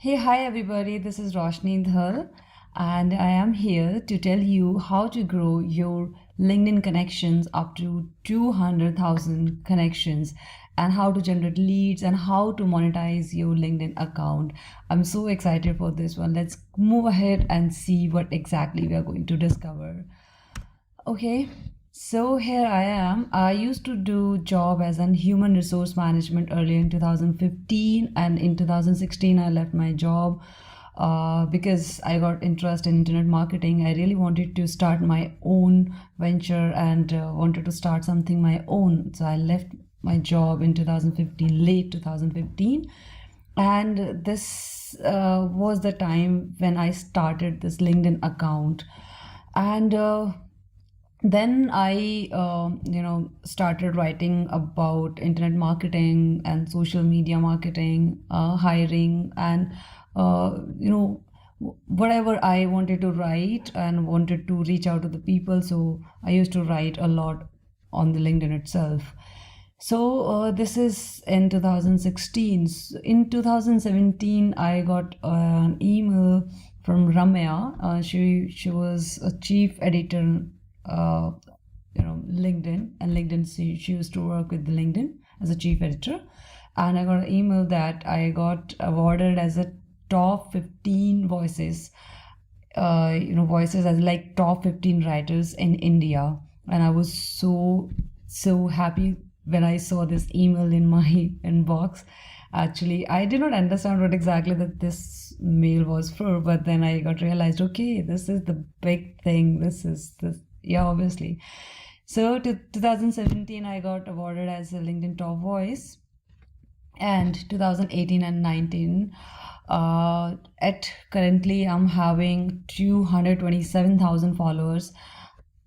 Hi everybody, this is Roshni Dhal, and I am here to tell you how to grow your LinkedIn connections up to 200,000 connections and how to generate leads and how to monetize your LinkedIn account. I'm so excited for this one. Let's move ahead and see what exactly we are going to discover. Okay, so here I am. I used to do job as an human resource management earlier in 2015, and in 2016 I left my job because I got interest in internet marketing. I really wanted to start my own venture and wanted to start something my own. So I left my job in 2015, late 2015, and this was the time when I started this LinkedIn account. And then I started writing about internet marketing and social media marketing, hiring, and whatever I wanted to write and wanted to reach out to the people. So I used to write a lot on the LinkedIn itself. So this is in 2016. In 2017 I got an email from Ramya. She was a chief editor, LinkedIn, and LinkedIn, she used to work with the LinkedIn as a chief editor. And I got an email that I got awarded as a top 15 voices, voices as like top 15 writers in India. And I was so happy when I saw this email in my inbox. Actually, I did not understand what exactly that this mail was for, but then I got realized, okay, this is the big thing. Yeah, obviously. So to 2017, I got awarded as a LinkedIn top voice, and 2018 and 19. At currently, I'm having 227,000 followers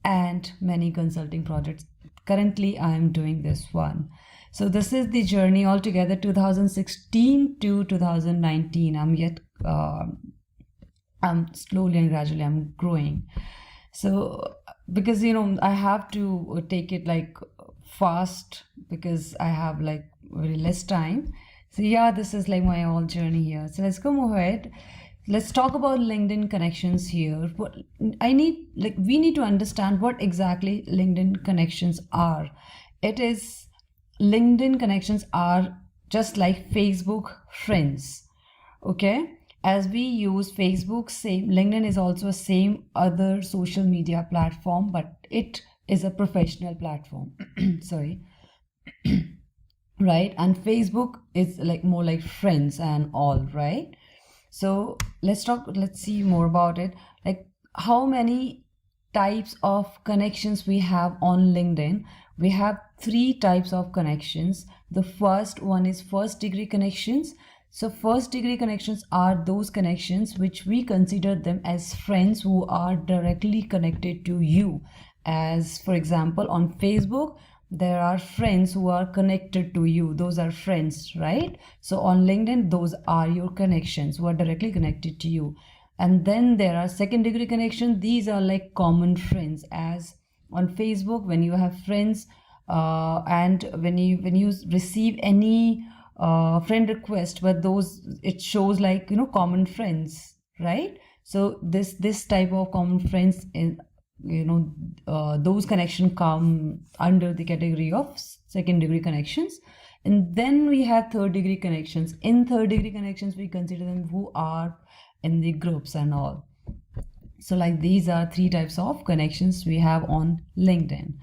and many consulting projects. Currently, I am doing this one. So this is the journey altogether, 2016 to 2019. I'm slowly and gradually I'm growing. So because I have to take it like fast because I have like very less time. So yeah, this is like my whole journey here. So let's go ahead. Let's talk about LinkedIn connections here. We need to understand what exactly LinkedIn connections are. LinkedIn connections are just like Facebook friends. Okay, as we use Facebook, same LinkedIn is also a same other social media platform, but it is a professional platform. Sorry. Right, and Facebook is like more like friends and all, right? So let's see more about it. Like how many types of connections we have on LinkedIn. We have 3 types of connections. The first one is first degree connections. So first degree connections are those connections which we consider them as friends who are directly connected to you. As for example, on Facebook, there are friends who are connected to you. Those are friends, right? So on LinkedIn, those are your connections who are directly connected to you. And then there are second degree connections. These are like common friends. As on Facebook, when you have friends and when you receive any friend request, but it shows like common friends, right? So this type of common friends is those connections come under the category of second degree connections. And then we have third degree connections. In third degree connections, we consider them who are in the groups and all. So like these are 3 types of connections we have on LinkedIn,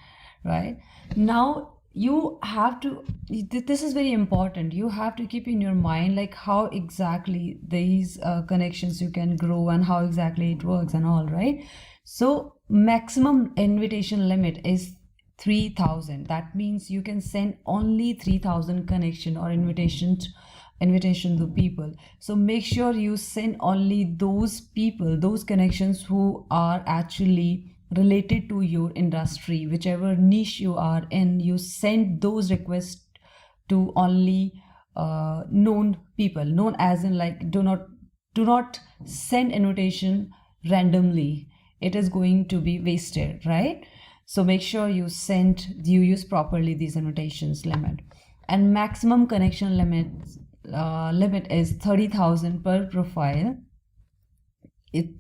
right? Now you have to, this is very important, you have to keep in your mind like how exactly these connections you can grow and how exactly it works and all, right? So maximum invitation limit is 3,000. That means you can send only 3,000 connection or invitation to people. So make sure you send only those people, those connections who are actually related to your industry, whichever niche you are in. You send those requests to only known people, known as in like do not send invitation randomly. It is going to be wasted, right? So make sure you use properly these invitations limit. And maximum connection limits limit is 30,000 per profile.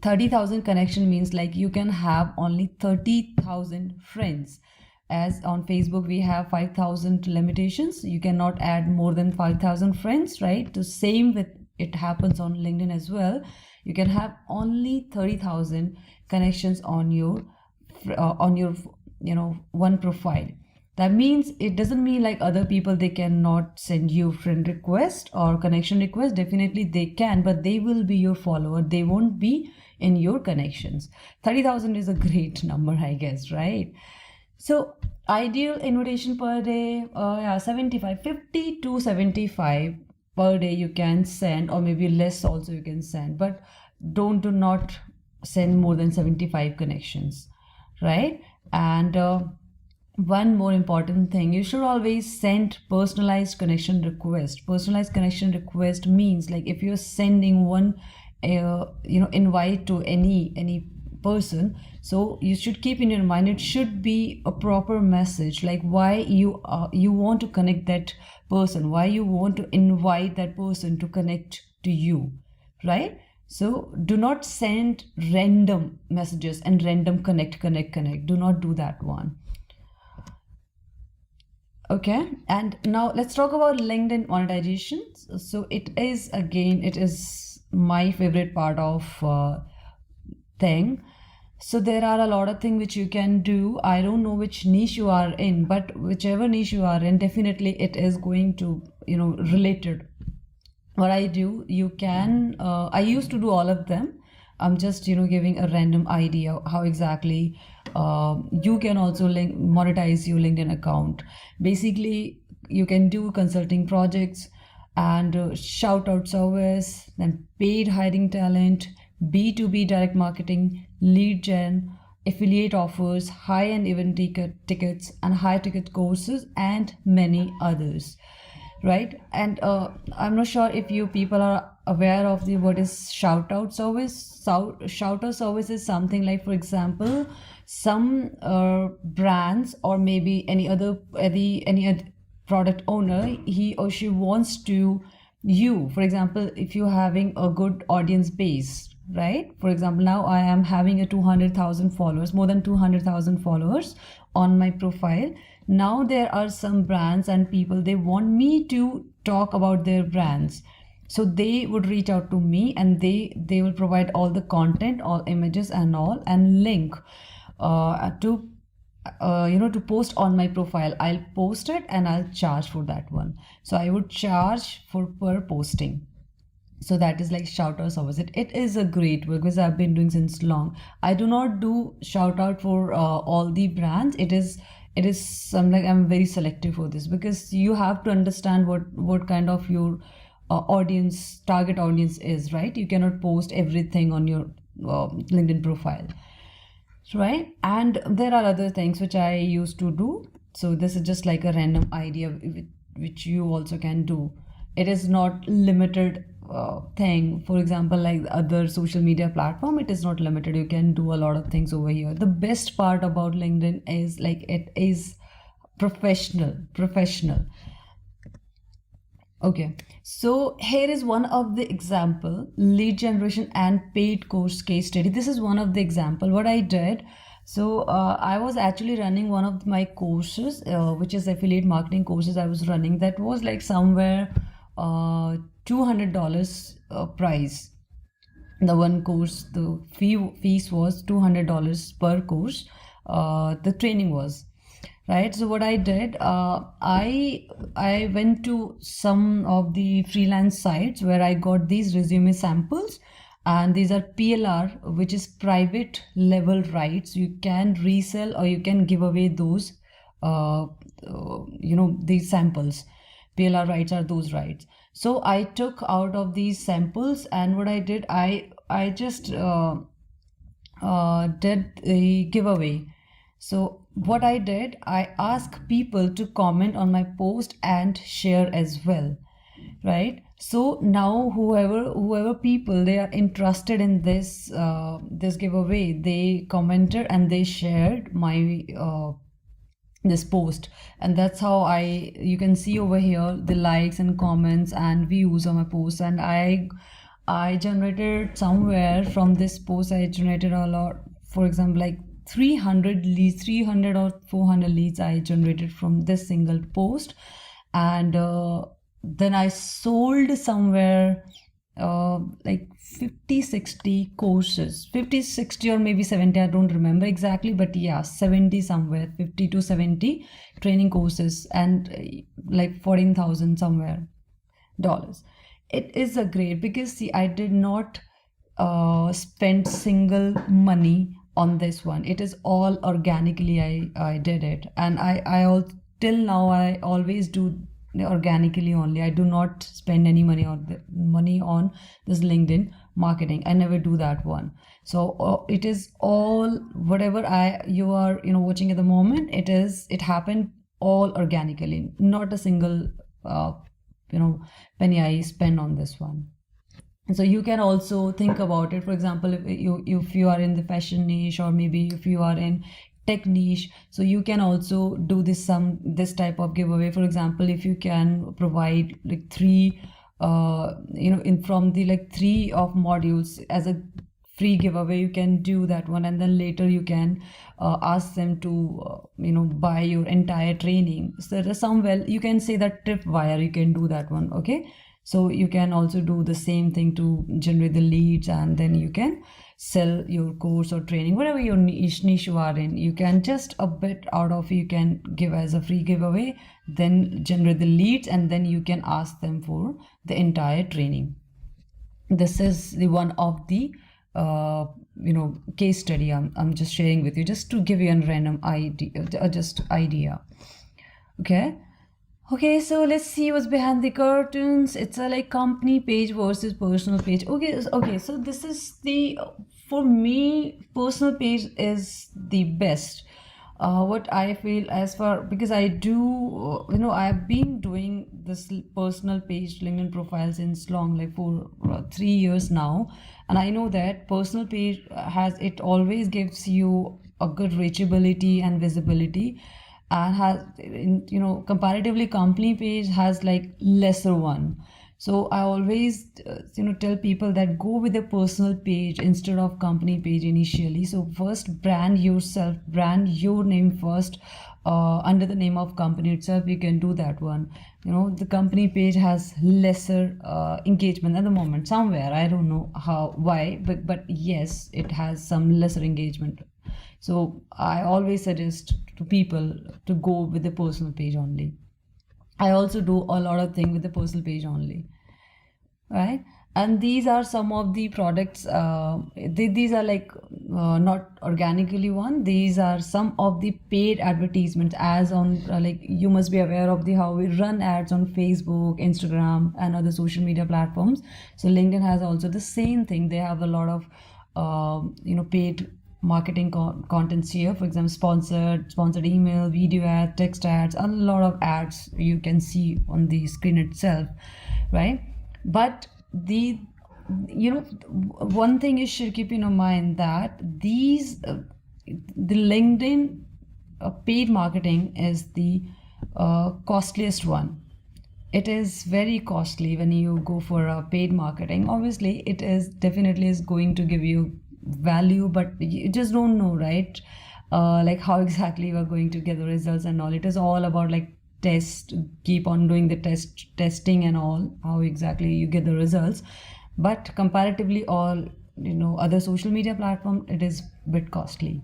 30,000 connection means like you can have only 30,000 friends. As on Facebook we have 5,000 limitations, you cannot add more than 5,000 friends, right? The same with it happens on LinkedIn as well. You can have only 30,000 connections on your one profile. That means it doesn't mean like other people, they cannot send you friend request or connection request. Definitely they can, but they will be your follower, they won't be in your connections. 30,000 is a great number, I guess, right? So ideal invitation per day, 75, 50 to 75 per day you can send, or maybe less also you can send, but do not send more than 75 connections, right? And one more important thing, you should always send personalized connection request. Personalized connection request means like if you're sending one invite to any person, so you should keep in your mind it should be a proper message, like why you want to connect that person, why you want to invite that person to connect to you, right? So do not send random messages and random connect. Do not do that one. Okay, and now let's talk about LinkedIn monetization. So it is my favorite part of thing. So there are a lot of things which you can do. I don't know which niche you are in, but whichever niche you are in, definitely it is going to related. What I do, you can I used to do all of them. I'm just giving a random idea how exactly you can also monetize your LinkedIn account. Basically you can do consulting projects and shout out service, then paid hiring talent, B2B direct marketing, lead gen, affiliate offers, high-end event tickets and high ticket courses, and many others, right? And I'm not sure if you people are aware of the what is shout out service. Shout out service is something like, for example, some brands or maybe any other product owner, he or she wants to you, for example, if you're having a good audience base, right? For example, now I am having a 200,000 followers, more than 200,000 followers on my profile. Now there are some brands and people, they want me to talk about their brands, so they would reach out to me and they will provide all the content, all images and all, and link to post on my profile. I'll post it and I'll charge for that one. So I would charge for per posting. So that is like shout out service. It is a great work because I've been doing since long. I do not do shout out for all the brands. It is some, like, I'm very selective for this, because you have to understand what kind of your target audience is, right? You cannot post everything on your LinkedIn profile, right? And there are other things which I used to do. So this is just like a random idea which you also can do. It is not limited thing. For example, like the other social media platform, it is not limited. You can do a lot of things over here. The best part about LinkedIn is like it is professional. Okay, so here is one of the example, lead generation and paid course case study. This is one of the example what I did. So I was actually running one of my courses, which is affiliate marketing courses I was running. That was like somewhere $200 price. The one course, the fees was $200 per course. The training was, right? So what I did, I went to some of the freelance sites where I got these resume samples, and these are PLR, which is private level rights. You can resell or you can give away those these samples. PLR rights are those rights. So I took out of these samples, and what I did, I just did a giveaway. So what I did, I asked people to comment on my post and share as well, right? So now whoever people, they are interested in this this giveaway, they commented and they shared my this post, and that's how you can see over here the likes and comments and views on my post. And I generated somewhere from this post, I generated a lot, for example, like 300 leads, 300 or 400 leads I generated from this single post. And then I sold somewhere like 50-60 courses, 50-60 or maybe 70, I don't remember exactly, but yeah, 70 somewhere, 50 to 70 training courses, and like 14,000 somewhere dollars. It is a great, because see, I did not spend single money on this one. It is all organically I did it. And I all till now I always do organically only. I do not spend any money on this LinkedIn marketing. I never do that one. So it is all whatever you are watching at the moment. It happened all organically, not a single penny I spend on this one. So you can also think about it. For example, if you are in the fashion niche, or maybe if you are in tech niche, so you can also do this type of giveaway. For example, if you can provide like three from the like 3 of modules as a free giveaway, you can do that one, and then later you can ask them to buy your entire training. So there are you can say that tripwire, you can do that one. Okay, so you can also do the same thing to generate the leads, and then you can sell your course or training, whatever your niche you are in. You can just a bit out of, you can give as a free giveaway, then generate the leads, and then you can ask them for the entire training. This is the one of the case study I'm just sharing with you, just to give you a random idea. Okay, so let's see what's behind the curtains. It's a like company page versus personal page. Okay, so this is for me, personal page is the best. What I feel, because I do, I've been doing this personal page LinkedIn profile since long, like for 3 years now. And I know that personal page it always gives you a good reachability and visibility, and has comparatively company page has like lesser one. So I always tell people that go with a personal page instead of company page initially. So first brand yourself, brand your name first, under the name of company itself. You can do that one. The company page has lesser engagement at the moment somewhere. I don't know why, but yes, it has some lesser engagement. So I always suggest to people to go with the personal page only. I also do a lot of things with the personal page only, right? And these are some of the products. These are like not organically one. These are some of the paid advertisements, as on like you must be aware of how we run ads on Facebook, Instagram, and other social media platforms. So LinkedIn has also the same thing. They have a lot of paid marketing contents here. For example, sponsored email, video ads, text ads, a lot of ads you can see on the screen itself, right? But one thing you should keep in mind, that the LinkedIn paid marketing is the costliest one. It is very costly when you go for a paid marketing. Obviously, it is definitely is going to give you value, but you just don't know, right? Like how exactly you are going to get the results and all. It is all about like keep on doing the testing and all, how exactly you get the results. But comparatively all other social media platform, it is a bit costly.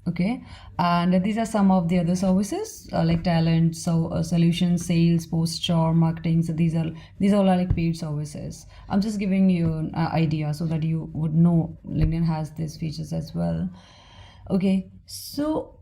Okay, and these are some of the other services like talent, solutions, sales, post-shore marketing. So these all are like paid services. I'm just giving you an idea so that you would know LinkedIn has these features as well. Okay, so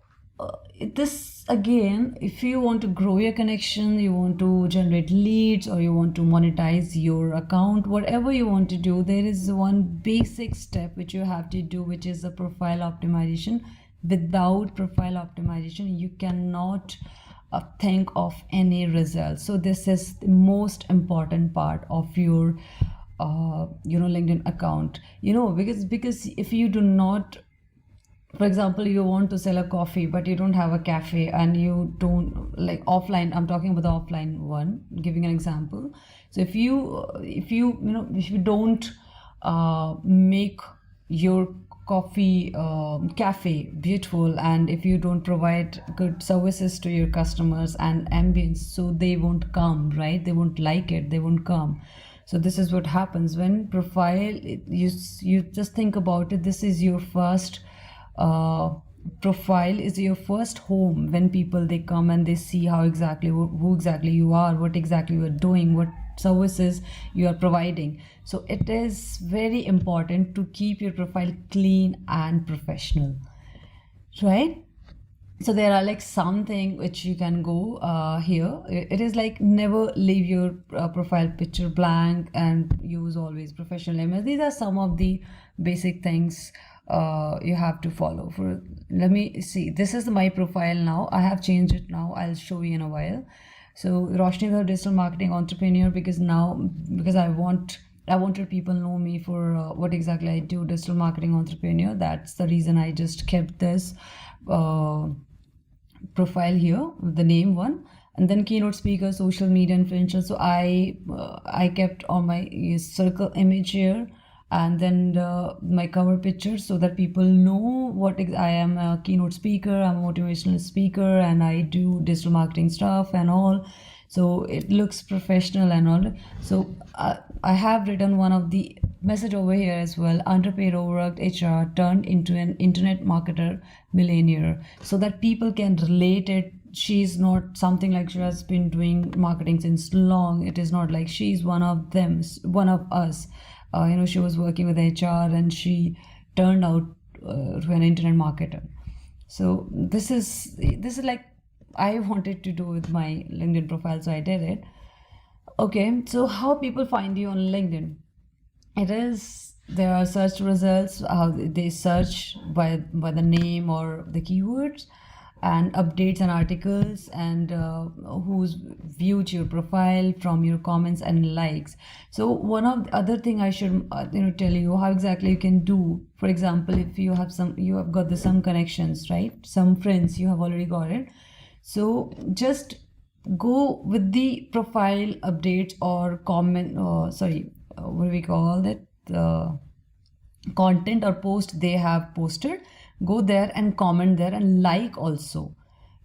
this again, if you want to grow your connection, you want to generate leads, or you want to monetize your account, whatever you want to do, there is one basic step which you have to do, which is the profile optimization. Without profile optimization, you cannot think of any results. So this is the most important part of your LinkedIn account, because if you do not For example, you want to sell a coffee but you don't have a cafe, and you don't like offline. I'm talking about the offline one, giving an example. So if you don't make your coffee cafe beautiful, and if you don't provide good services to your customers and ambience, so they won't come, right? They won't like it, they won't come. So this is what happens when profile, you just think about it. This is your first uh, profile, is your first home. When people, they come and they see how exactly who exactly you are, what exactly you are doing, what services you are providing. So it is very important to keep your profile clean and professional, right? So there are like something which you can go here. It is like never leave your profile picture blank, and use always professional image. These are some of the basic things you have to follow. For, let me see, this is my profile now. I have changed it now, I'll show you in a while. So Roshni Dhal, digital marketing entrepreneur, because now, because I wanted people know me for what exactly I do, digital marketing entrepreneur. That's the reason I just kept this profile here, the name one, and then keynote speaker, social media influencer. So I kept on my circle image here, and then my cover picture, so that people know what I am, a keynote speaker, I'm a motivational speaker, and I do digital marketing stuff and all. So it looks professional and all. So I have written one of the message over here as well: underpaid, overworked HR turned into an internet marketer millionaire, so that people can relate it. She's not something like she has been doing marketing since long. It is not like she's one of them, one of us. She was working with HR and she turned out to an internet marketer. So this is like I wanted to do with my LinkedIn profile, so I did it. Okay, so how people find you on LinkedIn? It is, there are search results, how they search by the name or the keywords, and updates and articles, and who's viewed your profile from your comments and likes. So one of the other thing I should tell you how exactly you can do. For example, if you have got some connections, right? Some friends you have already got it. So just go with the profile updates or comment, what do we call that, the content or post they have posted. Go there and comment there, and like also,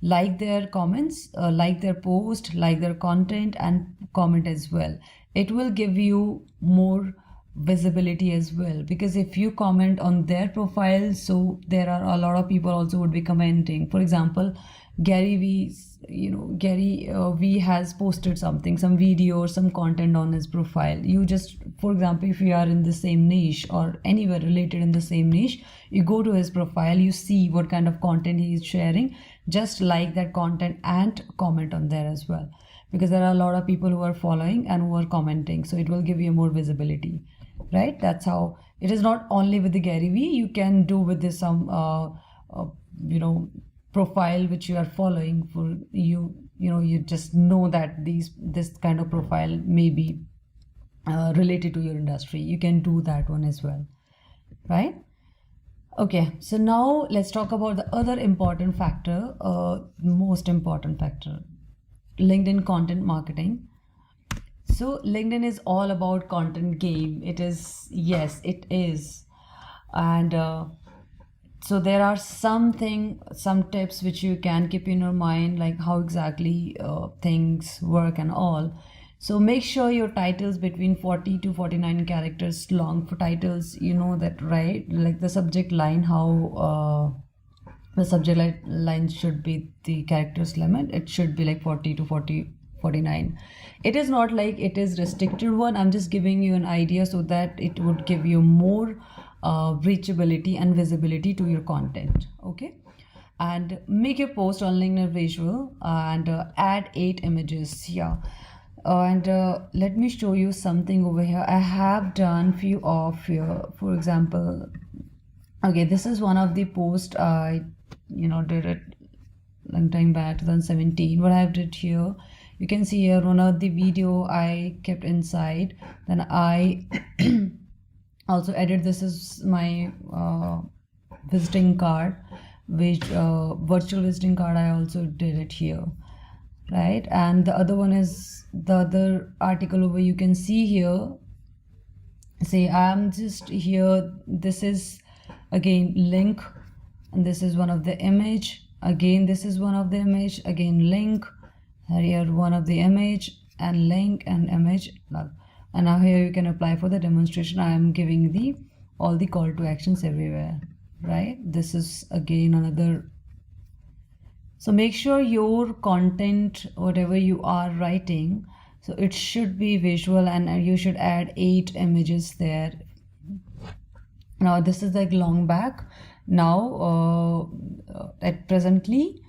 like their comments, like their post, like their content, and comment as well. It will give you more visibility as well, because if you comment on their profile, so there are a lot of people also would be commenting. For example, Gary V has posted something, some video or some content on his profile. You just, for example, if you are in the same niche or anywhere related in the same niche, you go to his profile, you see what kind of content he is sharing, just like that content and comment on there as well, because there are a lot of people who are following and who are commenting, so it will give you more visibility, right? That's how it is. Not only with the Gary V, you can do with this some profile which you are following. For you just know that this kind of profile may be related to your industry. You can do that one as well, right? Okay, so now let's talk about the other important factor, most important factor, LinkedIn content marketing. So LinkedIn is all about content game. It is, yes, it is. And so there are some tips which you can keep in your mind, like how exactly things work and all. So make sure your titles between 40 to 49 characters long. For titles, you know that, right? Like the subject line, how the subject line should be the characters limit. It should be like 40 to 49. It is not like it is restricted one. I'm just giving you an idea so that it would give you more reachability and visibility to your content. Okay, and make your post on LinkedIn visual, and add 8 images. Yeah. And let me show you something over here. I have done few of here. For example, okay, this is one of the posts I did it long time back, 2017. What I did here, you can see here one of the video I kept inside. Then I also edit. This is my visiting card, which virtual visiting card, I also did it here, right? And the other one is the other article over, you can see here. See, I'm just here, this is again link, and this is one of the image, again this is one of the image, again link, here one of the image and link and image. And now here you can apply for the demonstration. I am giving the all the call to actions everywhere, right? This is again another. So make sure your content, whatever you are writing, so it should be visual, and you should add 8 images there. Now this is like long back. Now at presently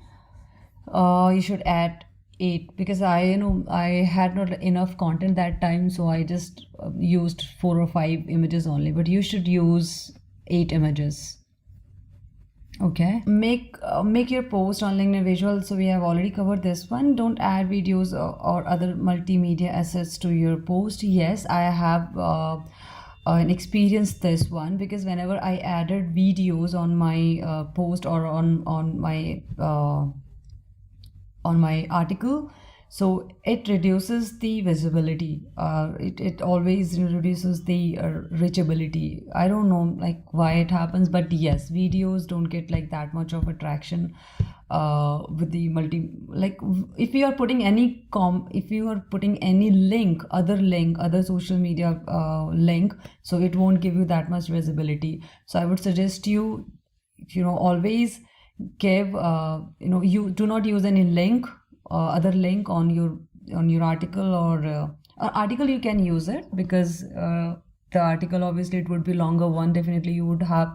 you should add 8, because I had not enough content that time, so I just used 4 or 5 images only, but you should use 8 images. Okay, make your post on LinkedIn visual. So we have already covered this one. Don't add videos or other multimedia assets to your post. Yes, I have an experience this one, because whenever I added videos on my post or on my article, so it reduces the visibility, it always reduces the reachability. I don't know like why it happens, but yes, videos don't get like that much of attraction with the like if you are putting any link, other social media link, so it won't give you that much visibility. So I would suggest you always give you do not use any link, other link on your article, or article you can use it, because the article obviously it would be longer one. Definitely you would have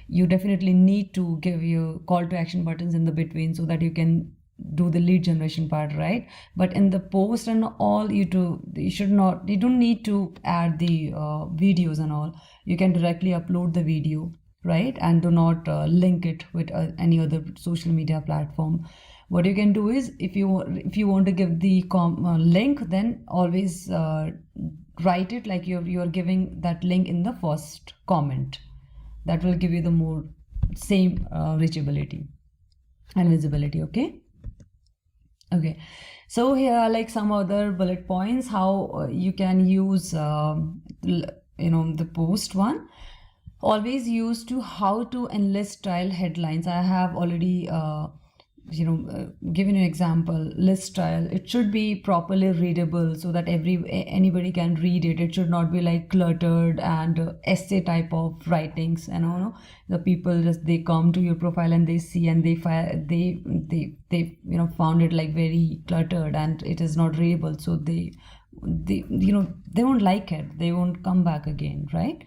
you definitely need to give your call to action buttons in the between, so that you can do the lead generation part, right? But in the post and all, you don't need to add the videos and all. You can directly upload the video, right? And do not link it with any other social media platform. What you can do is, if you want to give the link, then always write it like you're giving that link in the first comment. That will give you the more same reachability and visibility. Okay, so here are like some other bullet points how you can use the post one. Always use to how to enlist style headlines. I have already given an example. List style, it should be properly readable, so that anybody can read it. It should not be like cluttered and essay type of writings, the people just they come to your profile and they see, and they found it like very cluttered and it is not readable, so they won't like it, they won't come back again, right?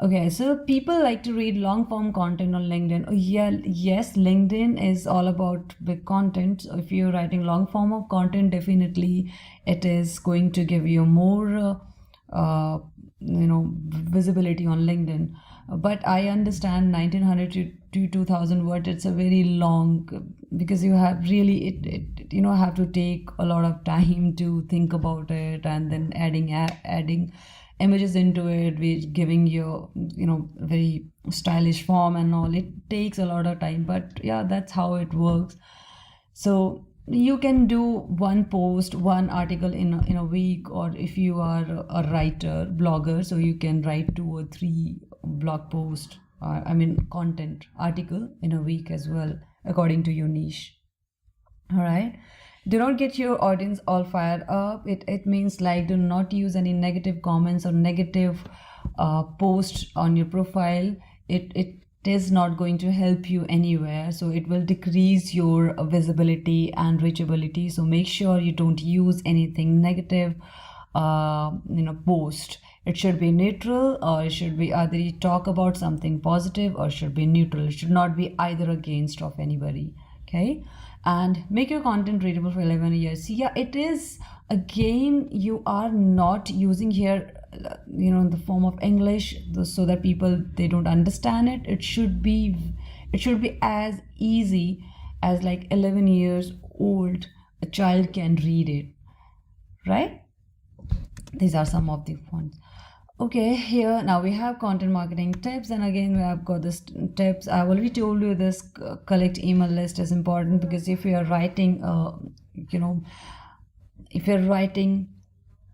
Okay, so people like to read long form content on LinkedIn. Oh, yeah, yes, LinkedIn is all about big content. So if you're writing long form of content, definitely it is going to give you more, visibility on LinkedIn. But I understand 1900 to 2000 words, it's a very long, because you have really, have to take a lot of time to think about it, and then adding images into it, which giving you very stylish form and all. It takes a lot of time, but yeah, that's how it works. So you can do one post, one article in a week, or if you are a writer, blogger, so you can write 2 or 3 blog posts, content article in a week as well, according to your niche. All right, do not get your audience all fired up. It means like, do not use any negative comments or negative posts on your profile. It is not going to help you anywhere, so it will decrease your visibility and reachability. So make sure you don't use anything negative post. It should be neutral, or it should be either you talk about something positive, or should be neutral. It should not be either against of anybody. Okay, and make your content readable for 11 years. See, yeah, it is, again, you are not using here the form of English so that people, they don't understand it. It should be as easy as like 11 years old a child can read it, right? These are some of the ones. Okay, here now we have content marketing tips, and again we have got this tips. I've already told you this collect email list is important, because if you are writing, you know, if you're writing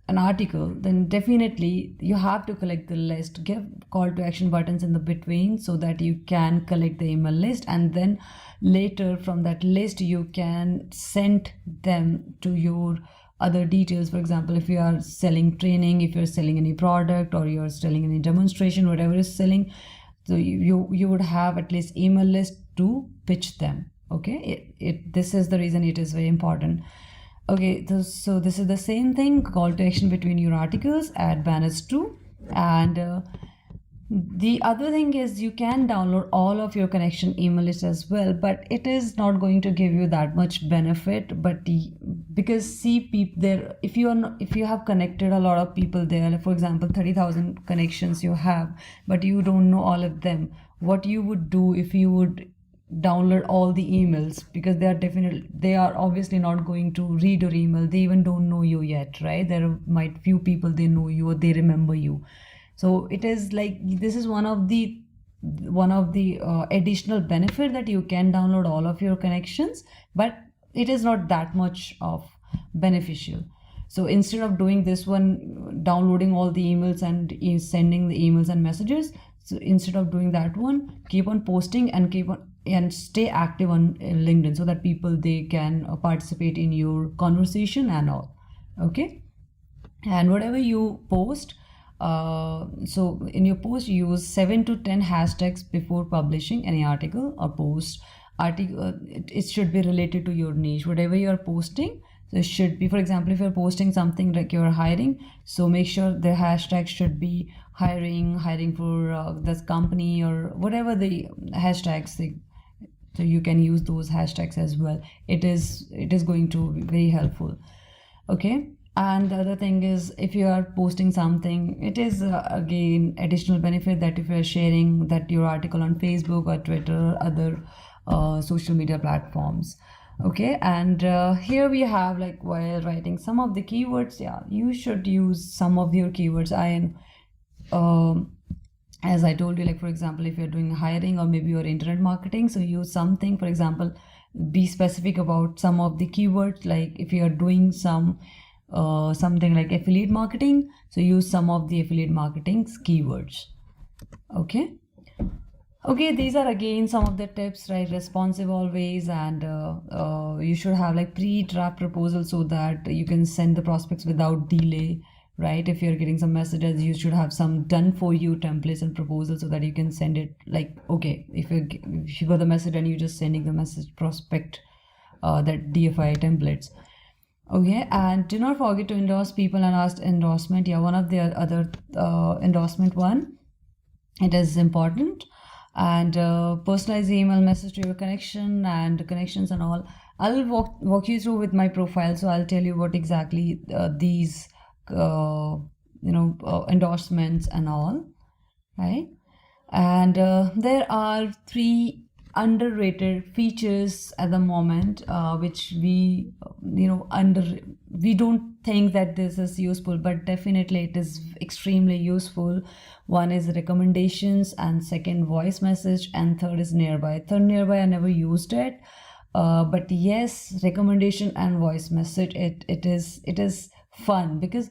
an article, then definitely you have to collect the list. Give call to action buttons in the between so that you can collect the email list, and then later from that list you can send them to your other details. For example, if you are selling training, if you're selling any product, or you're selling any demonstration, whatever is selling, so you would have at least email list to pitch them. Okay, this is the reason it is very important. Okay, so this is the same thing, call to action between your articles, add banners too. And the other thing is you can download all of your connection email list as well, but it is not going to give you that much benefit. But because see, people there, if you are not, if you have connected a lot of people there, like for example 30,000 connections you have, but you don't know all of them, what you would do if you would download all the emails, because they are obviously not going to read your email. They even don't know you yet, right? There might few people they know you or they remember you. So it is like, this is one of the additional benefit, that you can download all of your connections, but it is not that much of beneficial. So instead of doing this one, downloading all the emails and sending the emails and messages, so instead of doing that one, keep on posting and stay active on LinkedIn, so that people they can participate in your conversation and all. Okay, and whatever you post, so in your post use 7 to 10 hashtags before publishing any article or post. It should be related to your niche, whatever you are posting. So it should be, for example, if you're posting something like you're hiring, so make sure the hashtag should be hiring for this company, or whatever the hashtags they, so you can use those hashtags as well. It is going to be very helpful. Okay, and the other thing is, if you are posting something, it is again additional benefit, that if you are sharing that your article on Facebook or Twitter or other social media platforms. Okay, and here we have, like, while writing some of the keywords, yeah, you should use some of your keywords. As I told you, like for example, if you're doing hiring or maybe your internet marketing, so use something. For example, be specific about some of the keywords. Like if you are doing something like affiliate marketing, so use some of the affiliate marketing keywords. Okay, these are again some of the tips, right? Responsive always, and you should have like pre-draft proposal, so that you can send the prospects without delay, right? If you're getting some messages, you should have some done for you templates and proposals, so that you can send it, like, okay, if you got the message and you're just sending the message prospect, that DFI templates. Okay, and do not forget to endorse people and ask endorsement. Yeah, one of the other endorsement one, it is important. And personalize the email message to your connection and connections and all. I'll walk you through with my profile, so I'll tell you what exactly these endorsements and all, right? And there are 3 underrated features at the moment, which we don't think that this is useful, but definitely it is extremely useful. One is recommendations, and second voice message, and third is nearby. Nearby I never used it, but yes, recommendation and voice message, it is fun, because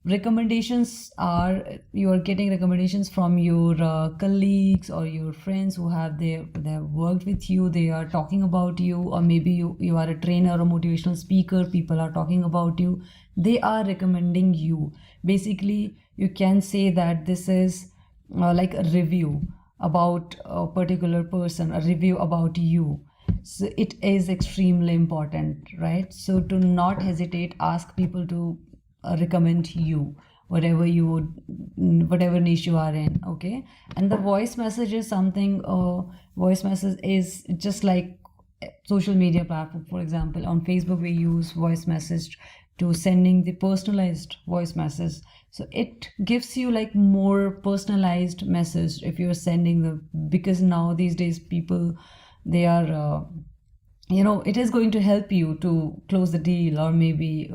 recommendations are, you are getting recommendations from your colleagues or your friends who have they have worked with you. They are talking about you, or maybe you are a trainer or motivational speaker, people are talking about you, they are recommending you. Basically you can say that this is like a review about a particular person, a review about you. So it is extremely important, right? So do not hesitate, ask people to recommend you, whatever niche you are in. Okay, and the voice message is something, voice message is just like social media platform. For example, on Facebook we use voice message to sending the personalized voice message, so it gives you like more personalized message if you're sending the, because now these days people, they are it is going to help you to close the deal, or maybe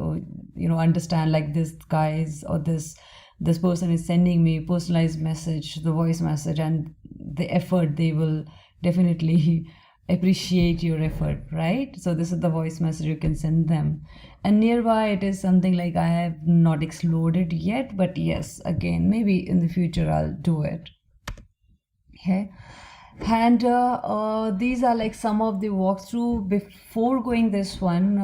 understand like this guys or this this person is sending me personalized message, the voice message, and the effort, they will definitely appreciate your effort, right? So this is the voice message you can send them. And nearby it is something like I have not explored yet, but yes, again, maybe in the future I'll do it. Okay. And these are like some of the walkthrough. Before going this one,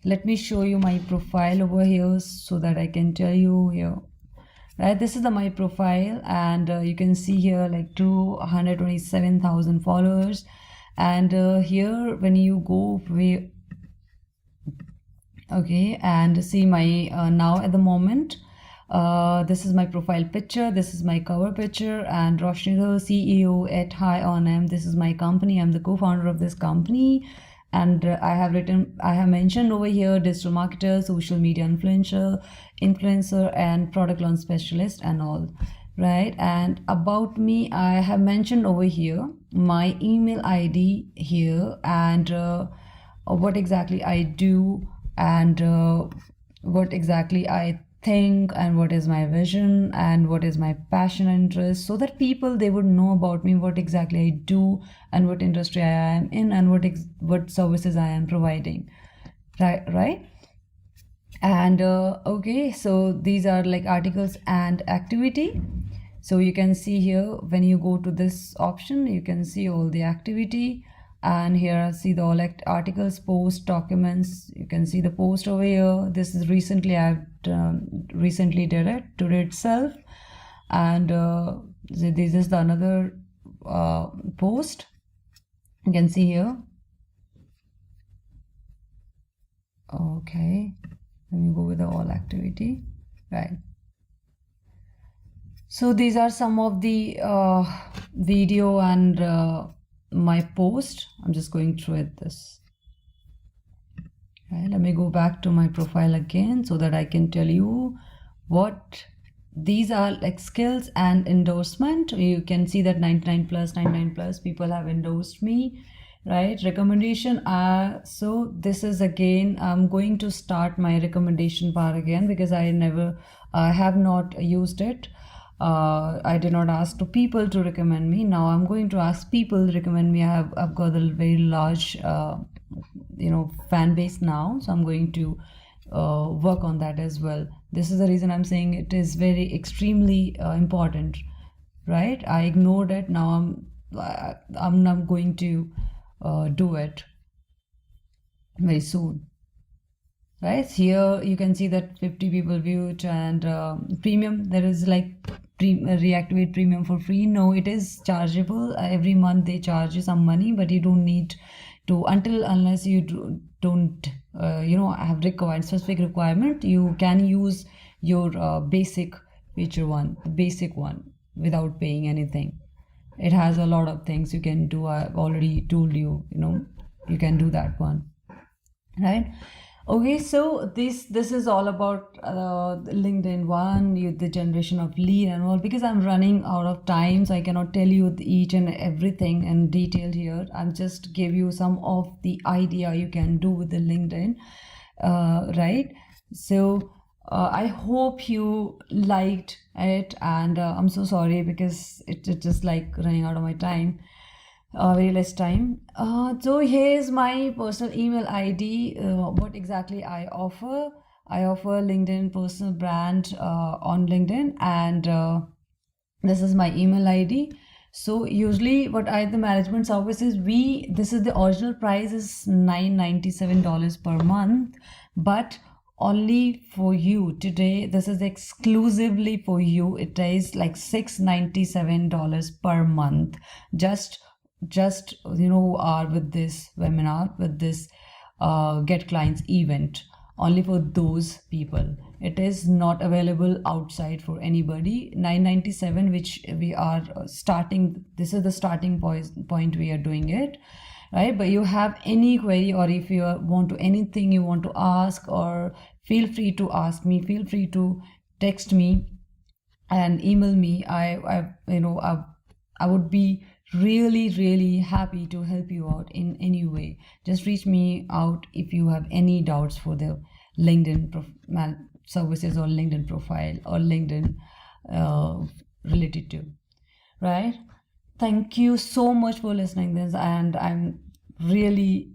let me show you my profile over here so that I can tell you here. Right, this is the my profile, and you can see here like 227,000 followers. And here when you go okay, and see my now at the moment, this is my profile picture, this is my cover picture, and Roshni Dhal, CEO at Hi On M. This is my company. I'm the co-founder of this company, and I have mentioned over here digital marketer, social media influencer, and product launch specialist, and all, right? And about me, I have mentioned over here my email ID here, and what exactly I do, and what exactly I think, and what is my vision, and what is my passion and interest, so that people, they would know about me, what exactly I do, and what industry I am in, and what services I am providing, right? And okay, so these are like articles and activity. So you can see here, when you go to this option, you can see all the activity, and here see the all articles, posts, documents. You can see the post over here. This is recently I've recently did it today itself, and this is the another post. You can see here. Okay, let me go with the all activity, right? So these are some of the video and my post. I'm just going through it this. Right, let me go back to my profile again so that I can tell you what these are like skills and endorsement. You can see that 99 plus people have endorsed me, right? Recommendation. So this is again, I'm going to start my recommendation part again, because I have not used it. I did not ask to people to recommend me. Now I'm going to ask people to recommend me. I've got a very large fan base now, so I'm going to work on that as well. This is the reason I'm saying it is very extremely important, right? I ignored it. Now I'm not going to do it very soon. Right, here you can see that 50 people viewed, and premium, there is like reactivate premium for free. No, it is chargeable. Every month they charge you some money, but you don't need to unless you don't have required specific requirement. You can use your basic feature one, the basic one, without paying anything. It has a lot of things you can do. I've already told you, you can do that one, right? Okay, so this is all about LinkedIn one, the generation of lead and all. Because I'm running out of time, so I cannot tell you each and everything in detail here. I'm just give you some of the idea you can do with the LinkedIn, right? So I hope you liked it, and I'm so sorry because it's just like running out of my time. Very less time. So here's my personal email ID. What exactly I offer? I offer LinkedIn personal brand on LinkedIn, and this is my email ID. So usually what the management services, this is the original price is $997 per month, but only for you today, this is exclusively for you. It is like $697 per month. Just are with this webinar, with this get clients event, only for those people. It is not available outside for anybody. $997, which we are starting. This is the starting point we are doing it, right? But you have any query, or if you want to anything you want to ask, or feel free to ask me, feel free to text me and email me. I would be really happy to help you out in any way. Just reach me out if you have any doubts for the LinkedIn services or LinkedIn profile or LinkedIn related to, right? Thank you so much for listening this, and I'm really,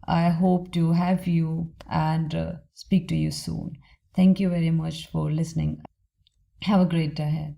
I hope to have you and speak to you soon. Thank you very much for listening. Have a great day ahead.